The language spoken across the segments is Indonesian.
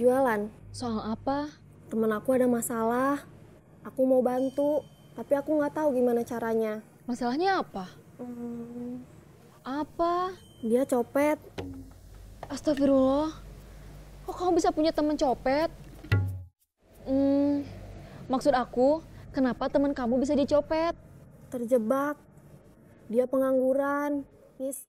jualan. Soal apa? Temen aku ada masalah. Aku mau bantu, tapi aku nggak tahu gimana caranya. Masalahnya apa? Apa? Dia copet. Astagfirullah. Kok kamu bisa punya teman copet? Maksud aku, kenapa teman kamu bisa dicopet? Terjebak. Dia pengangguran. Miss.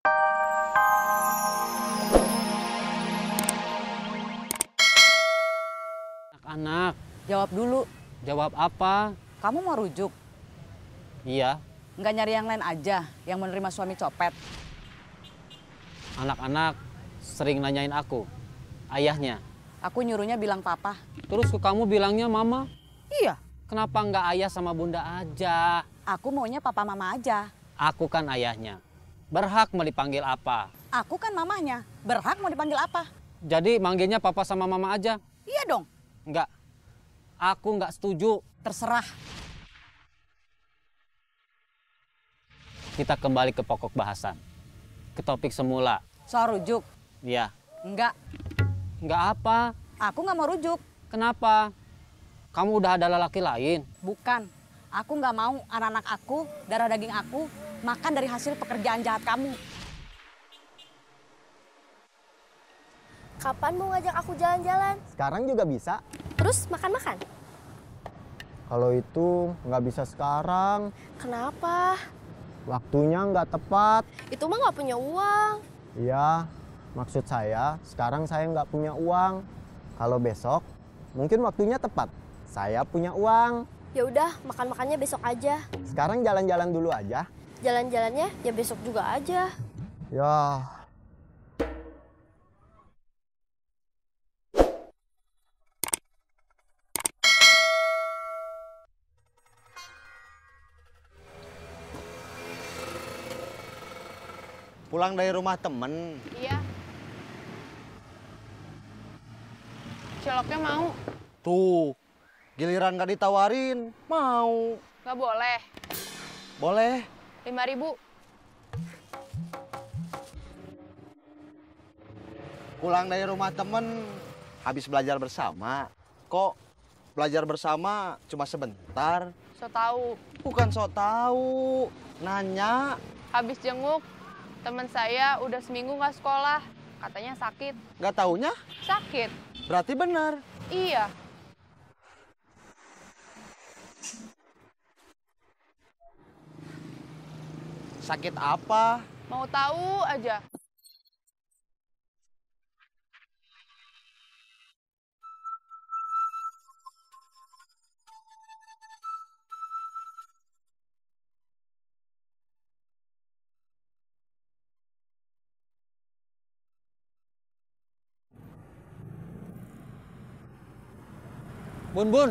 Anak-anak, Jawab dulu, jawab apa? kamu mau rujuk? Iya, Nggak nyari yang lain aja yang menerima suami copet? anak-anak sering nanyain aku, ayahnya. Aku nyuruhnya bilang papa. Terus ke kamu bilangnya mama. Iya, Kenapa nggak ayah sama bunda aja? aku maunya papa mama aja. Aku kan ayahnya. Berhak mau dipanggil apa? Aku kan mamahnya, berhak mau dipanggil apa? Jadi manggilnya papa sama mama aja? Iya dong, Nggak. Aku nggak setuju. terserah. Kita kembali ke pokok bahasan. Ke topik semula. Soal rujuk, Iya. enggak. Nggak apa? Aku nggak mau rujuk, Kenapa? Kamu udah ada lelaki lain? bukan. Aku nggak mau anak-anak aku, darah daging aku, makan dari hasil pekerjaan jahat kamu. Kapan mau ngajak aku jalan-jalan? Sekarang juga bisa. Terus makan-makan? Kalau itu nggak bisa sekarang. Kenapa? Waktunya nggak tepat. Itu mah nggak punya uang. Iya, maksud saya sekarang saya nggak punya uang. Kalau besok, mungkin waktunya tepat. Saya punya uang. Ya udah, makan-makannya besok aja. Sekarang jalan-jalan dulu aja. Jalan-jalannya ya besok juga aja. Ya, Pulang dari rumah temen. Iya. Ciloknya mau? Tuh, giliran gak ditawarin, mau. Nggak boleh. Boleh. 5.000. Pulang dari rumah temen, habis belajar bersama. Kok belajar bersama cuma sebentar? So tahu. Bukan sok tahu, nanya. Habis jenguk, teman saya udah seminggu nggak sekolah. Katanya sakit. Gak taunya, Sakit? berarti benar. Iya. Sakit apa? Mau tahu aja. Bun, Bun.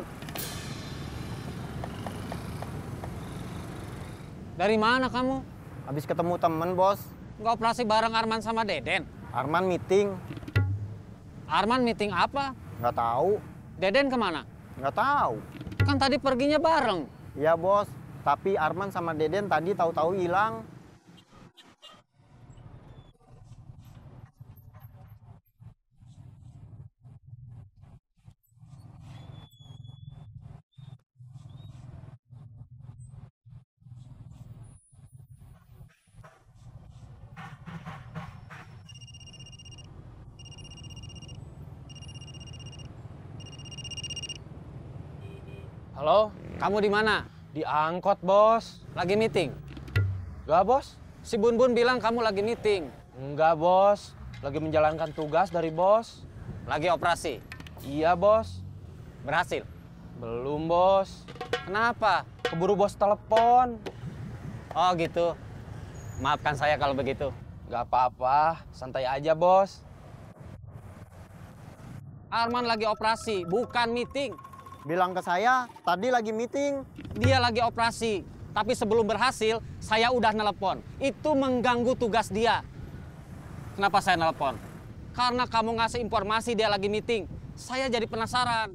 Dari mana kamu? habis ketemu temen bos. Nggak operasi bareng Arman sama Deden? Arman meeting. Arman meeting apa? Nggak tahu. Deden kemana? Nggak tahu. Kan tadi perginya bareng. Iya bos, tapi Arman sama Deden tadi tahu-tahu hilang. Halo, kamu di mana? Di angkot, Bos. Lagi meeting? Enggak, Bos. Si Bun Bun bilang kamu lagi meeting. Enggak, Bos. Lagi menjalankan tugas dari Bos. Lagi operasi. Iya, Bos. Berhasil? Belum, Bos. Kenapa? Keburu Bos telepon. Oh gitu. Maafkan saya kalau begitu. Enggak apa-apa. Santai aja, Bos. Arman lagi operasi, bukan meeting. Bilang ke saya, tadi lagi meeting. Dia lagi operasi. Tapi sebelum berhasil, saya udah nelpon. Itu mengganggu tugas dia. Kenapa saya nelpon? Karena kamu ngasih informasi dia lagi meeting. Saya jadi penasaran.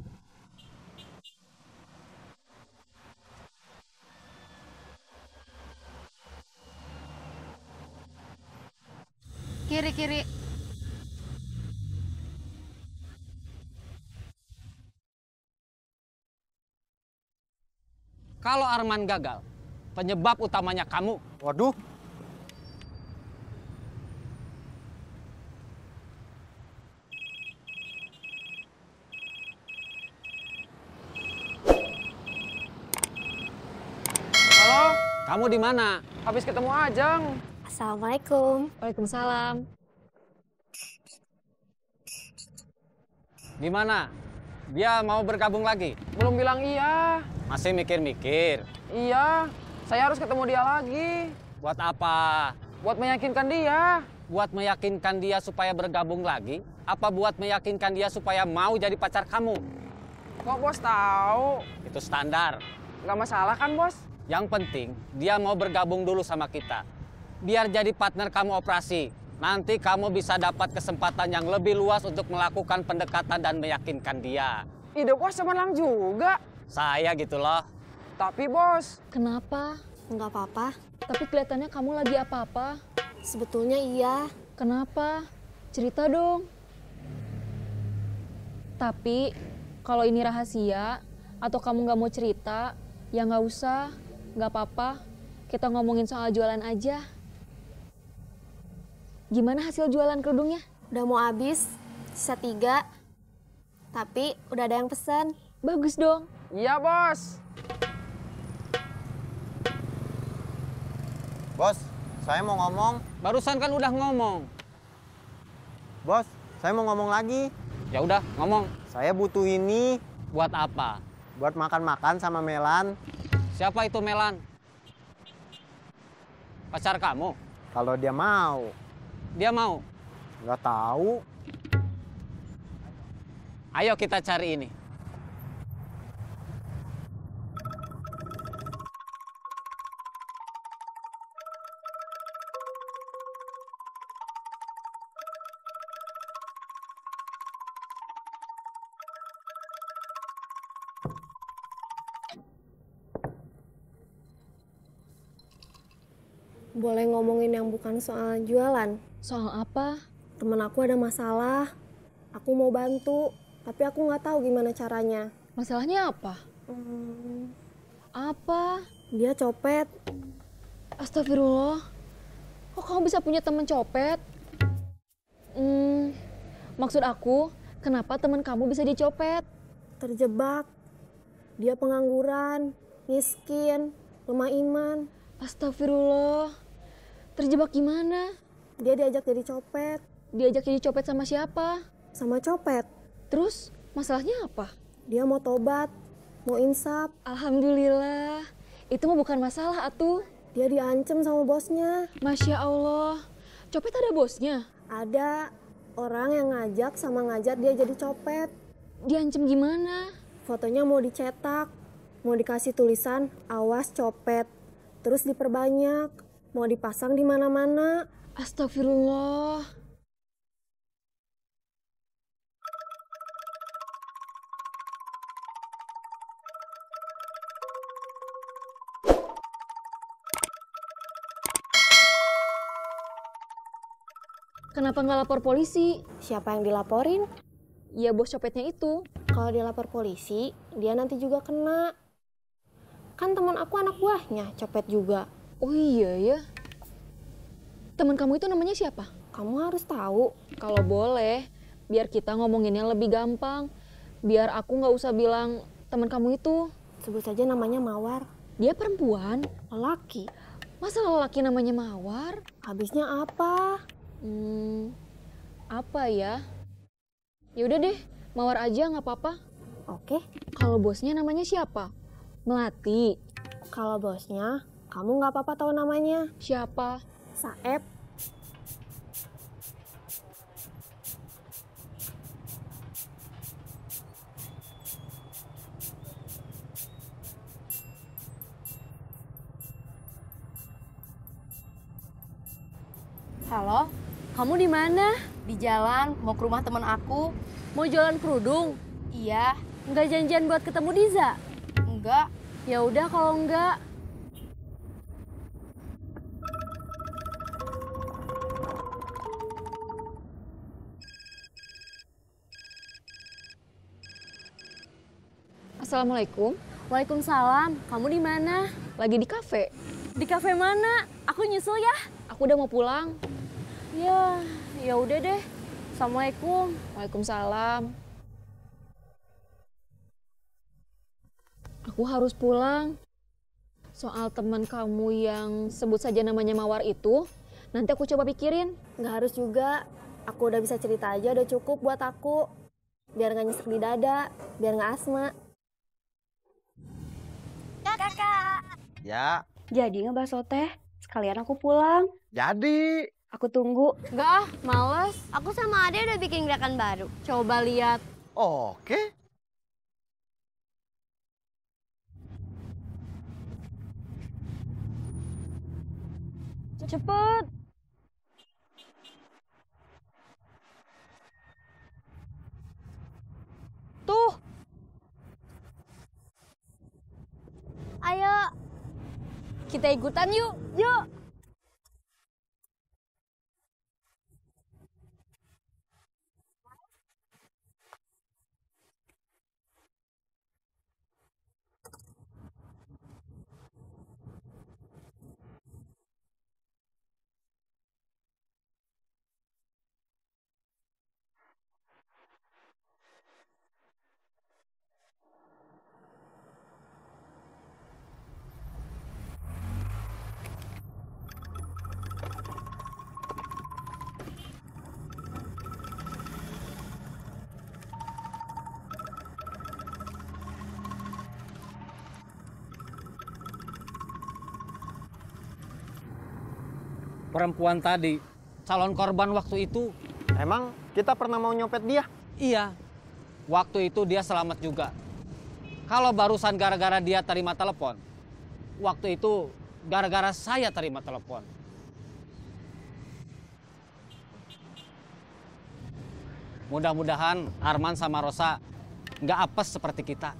Kiri-kiri. Kalau Arman gagal, penyebab utamanya kamu. Waduh, Halo, Kamu di mana? habis ketemu Ajeng. Assalamualaikum. Waalaikumsalam. Gimana? Dia mau bergabung lagi? Belum bilang iya. Masih mikir-mikir. Iya, saya harus ketemu dia lagi. Buat apa? Buat meyakinkan dia. Buat meyakinkan dia supaya bergabung lagi? Apa buat meyakinkan dia supaya mau jadi pacar kamu? Kok bos tahu? Itu standar. Nggak masalah kan bos? Yang penting, dia mau bergabung dulu sama kita. Biar jadi partner kamu operasi. Nanti kamu bisa dapat kesempatan yang lebih luas untuk melakukan pendekatan dan meyakinkan dia. Ide bos cemerlang juga. Saya gitu loh. Tapi bos, Kenapa? Nggak apa-apa. Tapi kelihatannya kamu lagi apa-apa. Sebetulnya iya. Kenapa? Cerita dong. Tapi kalau ini rahasia atau kamu nggak mau cerita, ya nggak usah, nggak apa-apa. Kita ngomongin soal jualan aja. Gimana hasil jualan kerudungnya? Udah mau habis, sisa 3. Tapi udah ada yang pesan. Bagus dong. iya bos. bos, saya mau ngomong. Barusan kan udah ngomong. Bos, saya mau ngomong lagi. Ya udah, ngomong. Saya butuh ini Buat apa? buat makan-makan sama Melan. Siapa itu Melan? Pacar kamu? Kalau dia mau. Dia mau? Nggak tahu. Ayo kita cari ini. Boleh ngomongin yang bukan soal jualan? Soal apa? Temen aku ada masalah. Aku mau bantu, tapi aku nggak tahu gimana caranya. Masalahnya apa? Apa? Dia copet. Astagfirullah. Kok kamu bisa punya temen copet? Maksud aku, kenapa teman kamu bisa dicopet? Terjebak. Dia pengangguran, miskin, lemah iman. Astagfirullah. Terjebak gimana? Dia diajak jadi copet. Diajak jadi copet sama siapa? Sama copet. Terus masalahnya apa? Dia mau tobat, mau insaf. Alhamdulillah. Itu mah bukan masalah atuh. Dia diancem sama bosnya. Masya Allah. Copet ada bosnya? Ada orang yang ngajak sama ngajak dia jadi copet. Diancem gimana? Fotonya mau dicetak, mau dikasih tulisan awas copet. Terus diperbanyak, mau dipasang di mana-mana. Astagfirullah. Kenapa nggak lapor polisi? Siapa yang dilaporin? Ya bos copetnya itu. Kalau dia lapor polisi, dia nanti juga kena. Kan teman aku anak buahnya, copet juga. Oh iya ya. Teman kamu itu namanya siapa? Kamu harus tahu. Kalau boleh, biar kita ngomonginnya lebih gampang. Biar aku nggak usah bilang teman kamu itu. Sebut saja namanya Mawar. Dia perempuan. Lelaki. Masa lelaki namanya Mawar? Habisnya apa? Apa ya? Ya udah deh, Mawar aja nggak apa-apa. Oke. Kalau bosnya namanya siapa? Melati. Kalau bosnya, kamu nggak apa-apa tahu namanya. Siapa? Saeb. Halo, kamu di mana? Di jalan, mau ke rumah teman aku. Mau jualan kerudung? Iya. Nggak janjian buat ketemu Diza? Enggak. Ya udah kalau enggak. Assalamualaikum. Waalaikumsalam. Kamu di mana? Lagi di kafe. Di kafe mana? Aku nyusul ya. Aku udah mau pulang. Ya udah deh. Assalamualaikum. Waalaikumsalam. Aku harus pulang. Soal teman kamu yang sebut saja namanya Mawar itu, nanti aku coba pikirin. Nggak harus juga. Aku udah bisa cerita aja udah cukup buat aku. Biar nggak nyesek di dada, biar nggak asma. Kakak. Ya, Jadi ngebahas teh. Sekalian aku pulang. jadi. Aku tunggu. Nggak, males. Aku sama Ade udah bikin gerakan baru. Coba lihat. Oke. Cepet. Tuh, Ayo. Kita ikutan yuk. Yuk. Perempuan tadi, calon korban waktu itu. Emang kita pernah mau nyopet dia? Iya, waktu itu dia selamat juga. Kalau barusan gara-gara dia terima telepon, waktu itu gara-gara saya terima telepon. Mudah-mudahan Arman sama Rosa nggak apes seperti kita.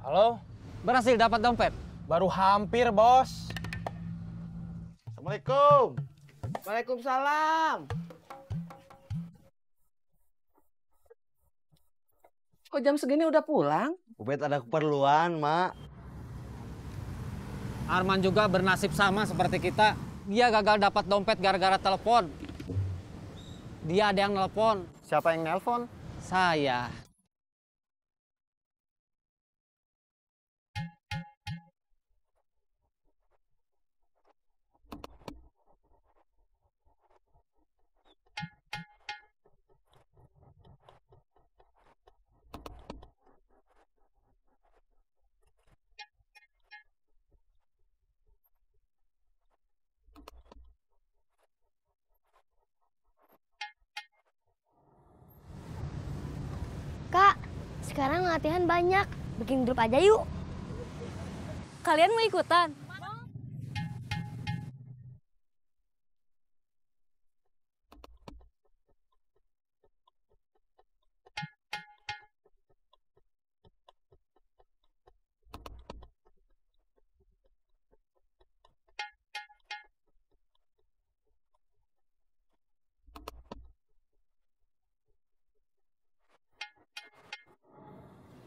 Halo? Berhasil dapat dompet? Baru hampir, Bos. Assalamualaikum. Waalaikumsalam. Kok jam segini udah pulang? Ubed ada keperluan, Mak. Arman juga bernasib sama seperti kita. Dia gagal dapat dompet gara-gara telepon. Dia ada yang nelpon. Siapa yang nelpon? Saya. Kak, sekarang latihan banyak. Bikin grup aja yuk. Kalian mau ikutan?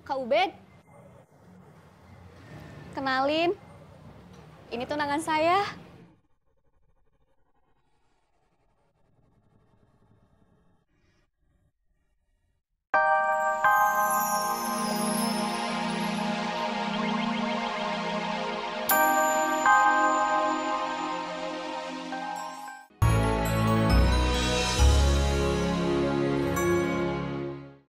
Kak Ubed, kenalin, ini tunangan saya.